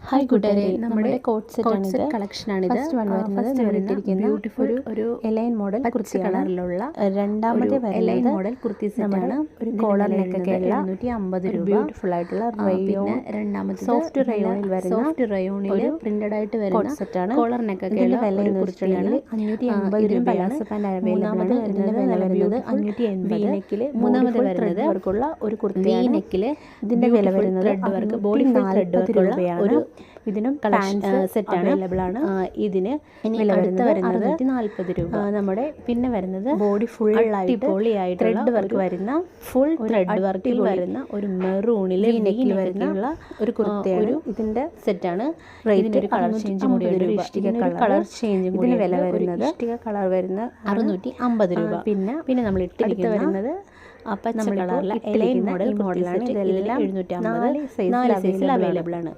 Hi കൂട്ടുകാരെ, നമ്മുടെ coat set കളക്ഷനാണിത്. Beautiful ഒരു എലൈൻ മോഡൽ പച്ച കളറിലുള്ള രണ്ടാമത്തെ എലൈൻ മോഡൽ കുർത്തി സെറ്റാണ്. ഒരു കോളർ നെക്കൊക്കെ 750 രൂപ. ബ്യൂട്ടിഫുൾ ആയിട്ടുള്ള പിന്നെ രണ്ടാമത്തെ സോഫ്റ്റ് റയോണിൽ പ്രിന്റഡ് ആയിട്ട് വരുന്ന സെറ്റാണ്. കോളർ നെക്കൊക്കെ വില കുർത്തിയാണ്. 580 രൂപയാണ്. മൂന്നാമത് വരുന്നത് 580. മൂന്നാമത് വരുന്നത് ഒരു കുർത്തിയാണ്. ഇതിന്റെ വില വരുന്നത് ബോഡി ത്രെഡ് വർക്കുള്ള ഒരു ഇതിനും സെറ്റാണ് അവൈലബിൾ ആണ്. ഇതിന് വില വരുന്നത് 640 രൂപ. നമ്മുടെ പിന്നെ വരുന്നത് ബോഡി ഫുൾ അടിപൊളിയായിട്ട് ത്രെഡ് വർക്ക് വരുന്ന ഫുൾ ത്രെഡ് വർക്കിൽ വരുന്ന ഒരു മെറൂണിൽ വരുന്ന ഒരു കുർത്തിയാണ്. ഇതിന്റെ സെറ്റാണ്. ഇതിന്റെ ഒരു കളർ ചേഞ്ച് കൂടി കളർ ചേഞ്ച് കൂടി വില വരുന്നത് ഇഷ്ടിക കളർ വരുന്ന 650 രൂപ. പിന്നെ നമ്മൾ ഇട്ടിരിക്കുന്നത് വരുന്നത് പച്ച കളറിലെ എലൈൻ മോഡലാണ്. ഇതെല്ലാം 750 4 സൈസിൽ അവൈലബിൾ ആണ്.